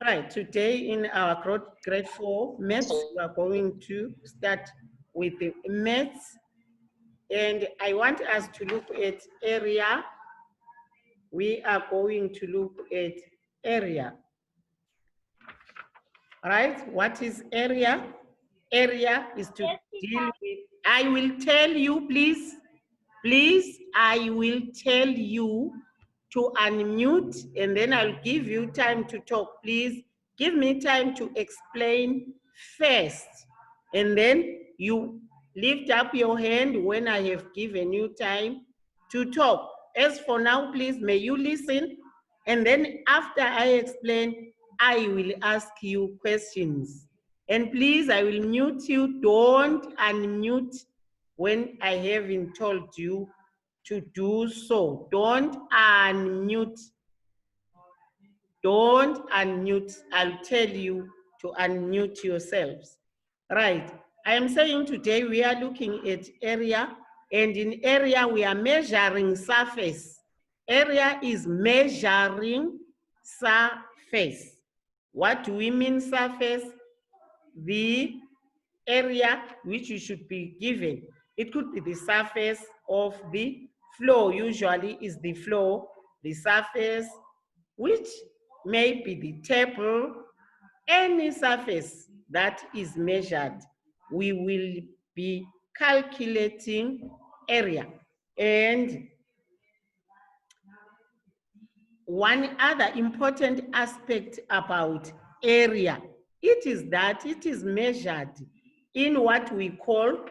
Right, today in our grade 4 maths, we are going to start with the maths, and I want us to look at area. We are going to look at area. Right? What is area? Area is to deal with, I will tell you, please, I will tell you to unmute, and then I'll give you time to talk. Please give me time to explain first, and then you lift up your hand when I have given you time to talk. As for now, please, may you listen, and then after I explain, I will ask you questions. And please, I will mute you. Don't unmute when I haven't told you to do so. Don't unmute. Don't unmute. I'll tell you to unmute yourselves. Right. I am saying today we are looking at area, and in area we are measuring surface. Area is measuring surface. What do we mean surface? The area which you should be given. It could be the surface of the floor, usually is the floor, the surface, which may be the table, any surface that is measured. We will be calculating area. And one other important aspect about area, it is that it is measured in what we call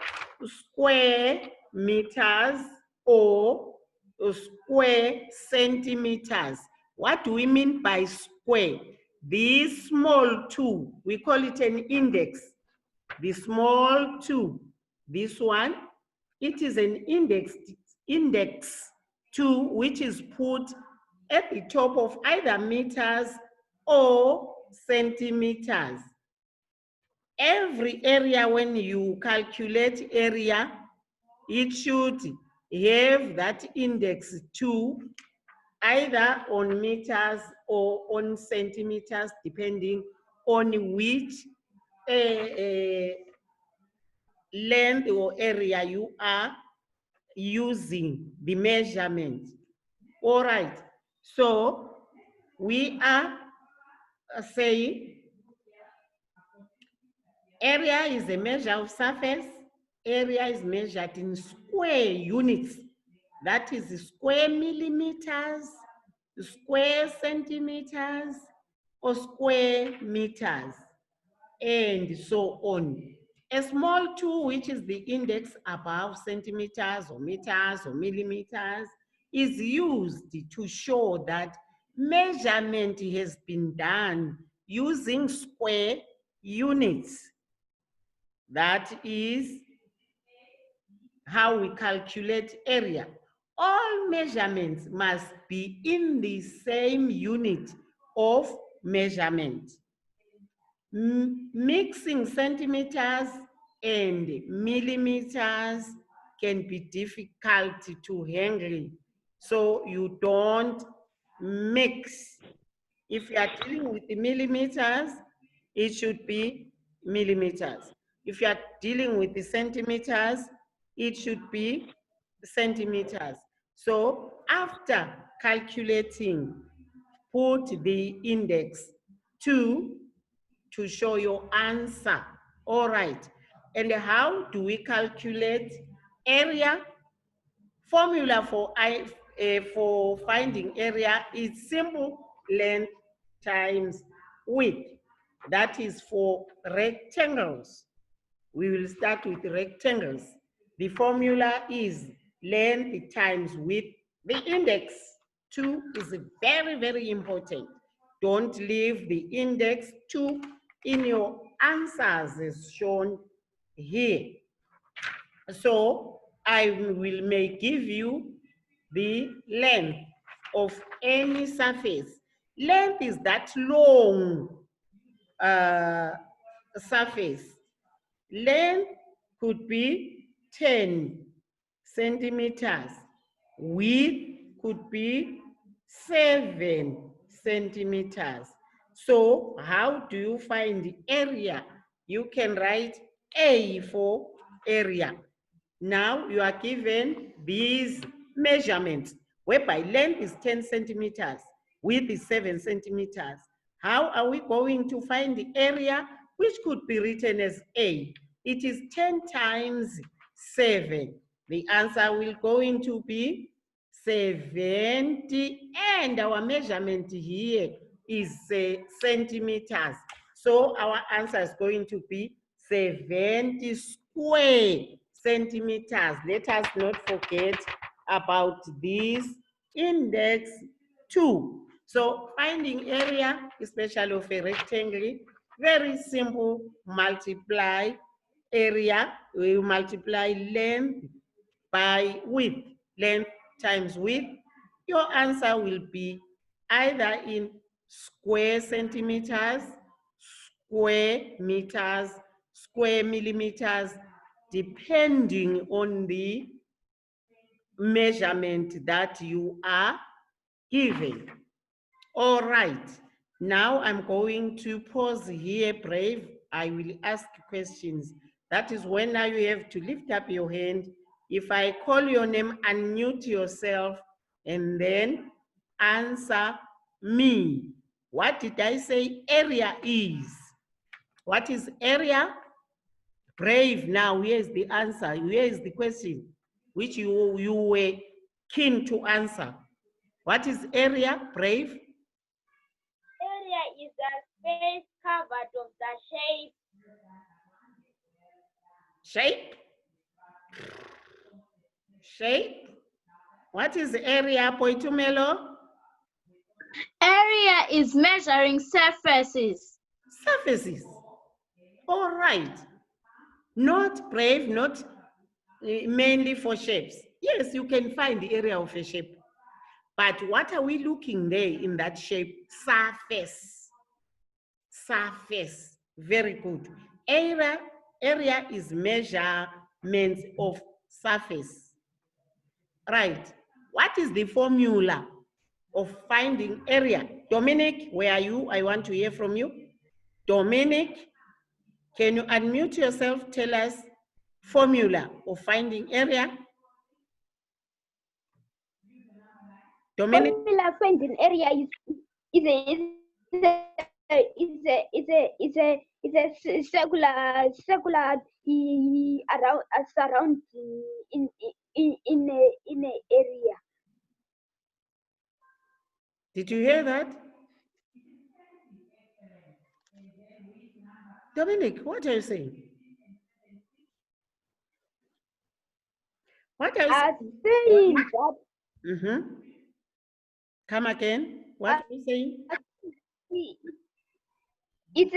square meters or square centimeters. What do we mean by square? This small 2, we call it an index. The small 2, this one, it is an index 2, which is put at the top of either meters or centimeters. Every area, when you calculate area, it should have that index 2, either on meters or on centimeters, depending on which length or area you are using the measurement. All right, so we are saying area is a measure of surface. Area is measured in square units. That is square millimeters, square centimeters, or square meters, and so on. A small 2, which is the index above centimeters or meters or millimeters, is used to show that measurement has been done using square units. That is how we calculate area. All measurements must be in the same unit of measurement. Mixing centimeters and millimeters can be difficult to handle, so you don't mix. If you are dealing with the millimeters, it should be millimeters. If you are dealing with the centimeters, it should be centimeters. So after calculating, put the index 2 to show your answer. All right. And how do we calculate area? Formula for finding area is simple: length times width. That is for rectangles. We will start with rectangles. The formula is length times width. The index 2 is very, very important. Don't leave the index 2 in your answers as shown here. So I may give you the length of any surface. Length is that long surface. Length could be 10 centimeters. Width could be 7 centimeters. So how do you find the area? You can write A for area. Now you are given these measurements, whereby length is 10 centimeters, width is 7 centimeters. How are we going to find the area, which could be written as A? It is 10 times 7. The answer will going to be 70, and our measurement here is centimeters. So our answer is going to be 70 square centimeters. Let us not forget about this index 2. So finding area, especially of a rectangle, very simple. Multiply area, we multiply length by width. Length times width. Your answer will be either in square centimeters, square meters, square millimeters, depending on the measurement that you are given. All right. Now I'm going to pause here, Brave. I will ask questions. That is when now you have to lift up your hand. If I call your name, unmute yourself and then answer me. What did I say area is? What is area? Brave, now here's the answer. Here is the question which you were keen to answer. What is area, Brave? Area is the space covered of the shape. Shape? Shape? What is area, Poitumelo? Area is measuring surfaces. Surfaces. All right. Not Brave, not mainly for shapes. Yes, you can find the area of a shape. But what are we looking there in that shape? Surface. Surface. Very good. Area is measurement of surface. Right. What is the formula of finding area? Dominic, where are you? I want to hear from you. Dominic, can you unmute yourself? Tell us formula of finding area. Dominic. Formula finding area is a circular around in a area. Did you hear that? Dominic, what are you saying? What are you saying? That Mm-hmm. Come again. What are you saying? It's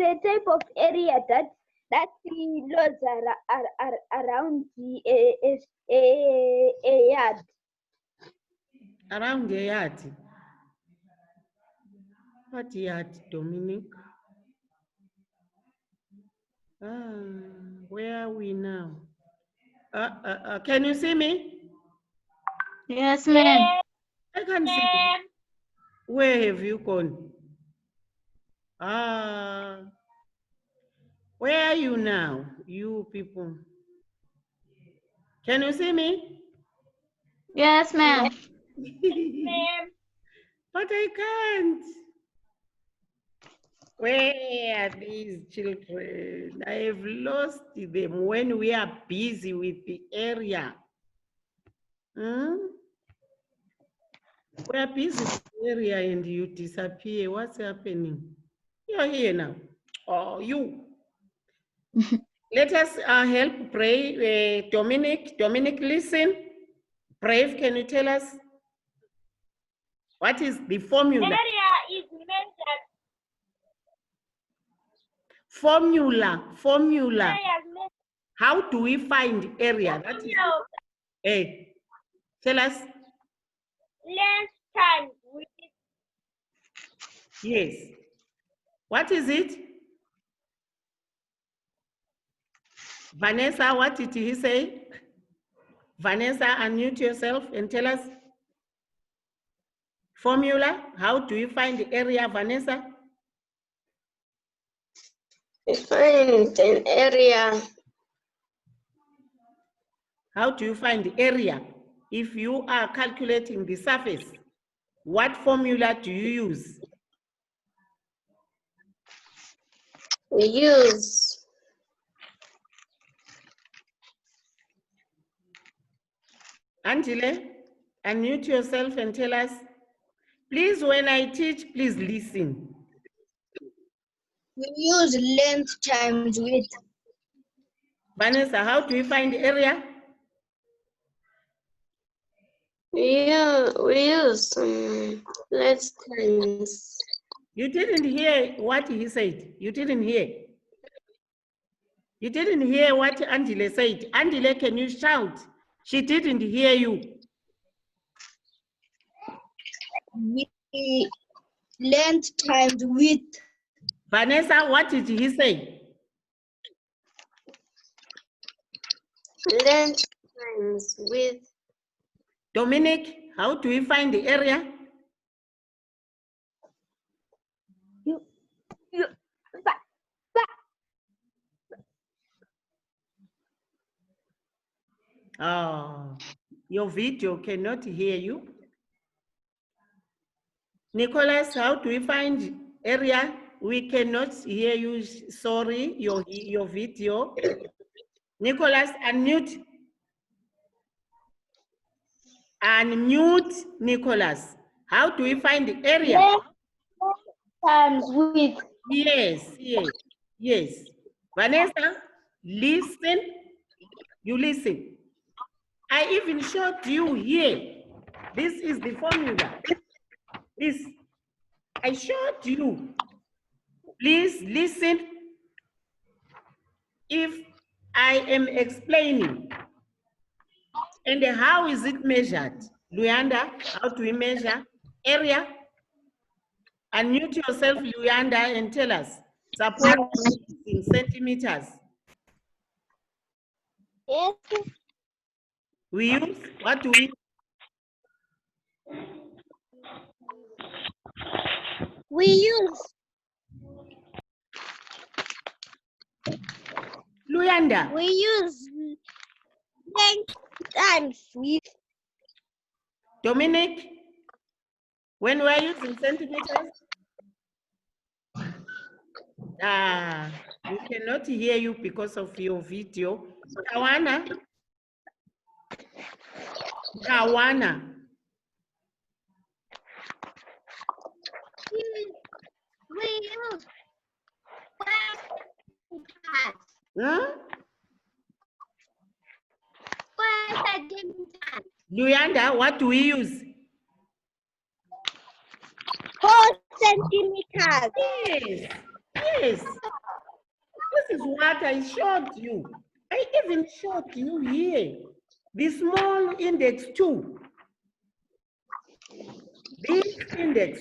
a type of area that the laws are around a yard. Around the yard. What yard, Dominic? Where are we now? Can you see me? Yes, ma'am. I can't see you. Where have you gone? Where are you now, you people? Can you see me? Yes, ma'am. But I can't. Where are these children? I have lost them when we are busy with the area. We are busy with the area and you disappear. What's happening? You're here now. Oh, you. Let us help pray. Dominic, listen. Brave, can you tell us what is the formula? Area is measured. Formula. How do we find area? That is. Hey, tell us. Length times width. Yes. What is it? Vanessa, what did he say? Vanessa, unmute yourself and tell us. Formula, how do you find the area, Vanessa? We find an area. How do you find the area? If you are calculating the surface, what formula do you use? We use Angela, unmute yourself and tell us. Please, when I teach, please listen. We use length times width. Vanessa, how do you find the area? we use less times. You didn't hear what he said. You didn't hear. You didn't hear what Angela said. Angela, can you shout? She didn't hear you. We length times width. Vanessa, what did he say? Length times width. Dominic, how do we find the area? Oh, your video cannot hear you. Nicholas, how do we find area? We cannot hear you. Sorry, your video. Nicholas, unmute. Unmute, Nicholas. How do we find the area? Length times width. Yes, yes, yes. Vanessa, listen. You listen. I even showed you here. This is the formula. This, I showed you. Please listen. If I am explaining, and how is it measured? Luanda, how do we measure area? Unmute yourself, Luanda, and tell us. Suppose in centimeters. Yes. We use, what do we? We use Luanda. we use length times width. Dominic, when we're using centimeters? We cannot hear you because of your video. Kawana? Kawana. We use square centimeters. Luanda, what do we use? 4 centimeters. Yes, yes. This is what I showed you. I even showed you here. The small index 2. This index,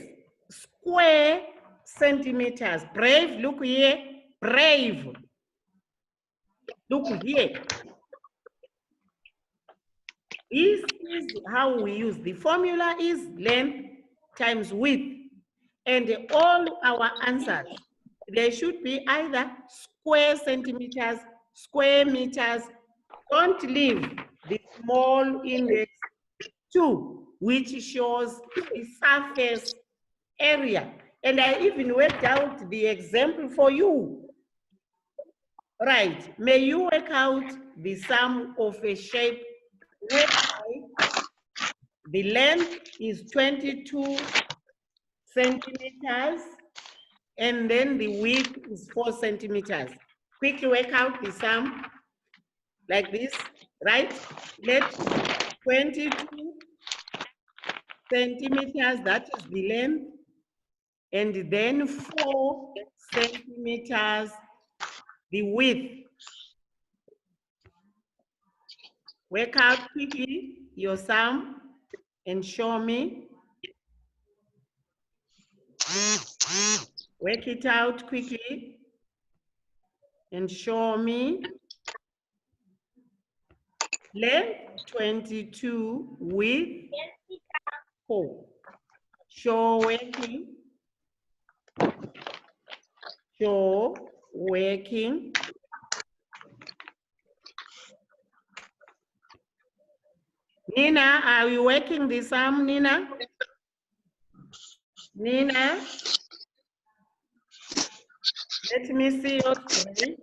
square centimeters. Brave, look here. Brave. Look here. This is how we use. The formula is length times width. And all our answers, they should be either square centimeters, square meters. Don't leave the small index 2, which shows the surface area. And I even worked out the example for you. Right, may you work out the sum of a shape whereby the length is 22 centimeters and then the width is 4 centimeters. Quickly work out the sum like this, right? Let 22 centimeters, that is the length, and then 4 centimeters, the width. Work out quickly your sum and show me. Work it out quickly and show me. Length 22, width 4. Show working. Show working. Nina, are you working the sum, Nina? Nina? Let me see your screen.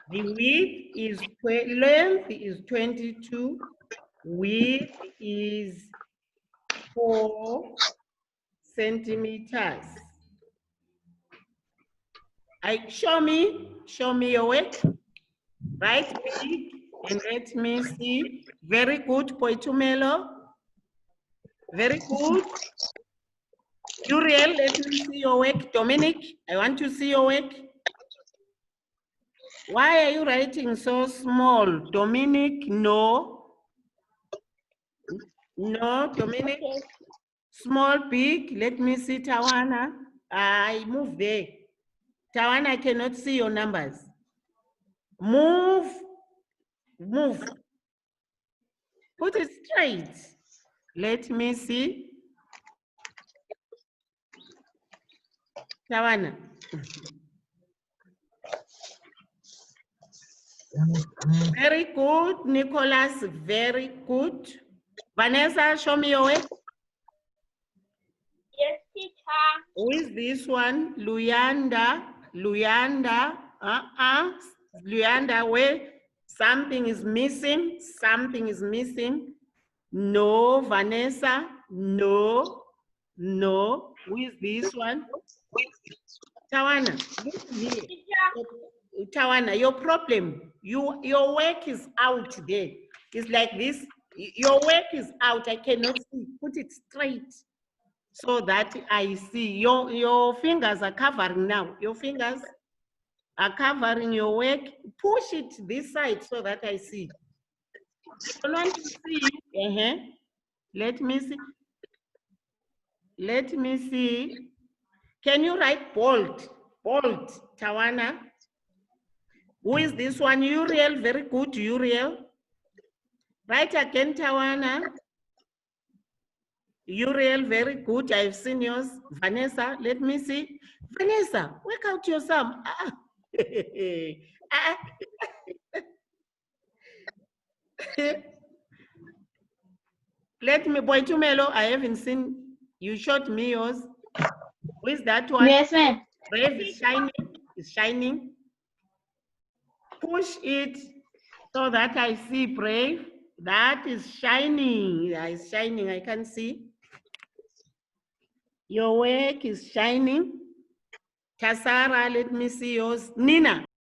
The width is, length is 22. Width is 4 centimeters. Show me your work. Right big and let me see. Very good, Poitumelo. Very good. Uriel, let me see your work. Dominic, I want to see your work. Why are you writing so small? Dominic, no. No, Dominic. Okay. Small, big. Let me see Tawana. I move there. Tawana, I cannot see your numbers. Move. Move. Put it straight. Let me see. Tawana. Very good, Nicholas, very good. Vanessa, show me your work. Yes, teacher. Who is this one? Luyanda, Luyanda, Luyanda, where something is missing, something is missing. No, Vanessa, no, no. Who is this one? Tawana, look here. Teacher. Tawana, your problem, your work is out there. It's like this. Your work is out. I cannot see. Put it straight so that I see. Your fingers are covering now. Your fingers are covering your work. Push it this side so that I see. I want to see. Let me see. Let me see. Can you write bold? Bold, Tawana. Who is this one? Uriel, very good, Uriel. Write again, Tawana. Uriel, very good. I've seen yours. Vanessa, let me see. Vanessa, work out your sum. Let me, Poitumelo, I haven't seen. You showed me yours. Who is that one? Yes, ma'am. Brave is shining. It's shining. Push it so that I see Brave. That is shining. Yeah, it's shining. I can see. Your work is shining. Kasara, let me see yours. Nina,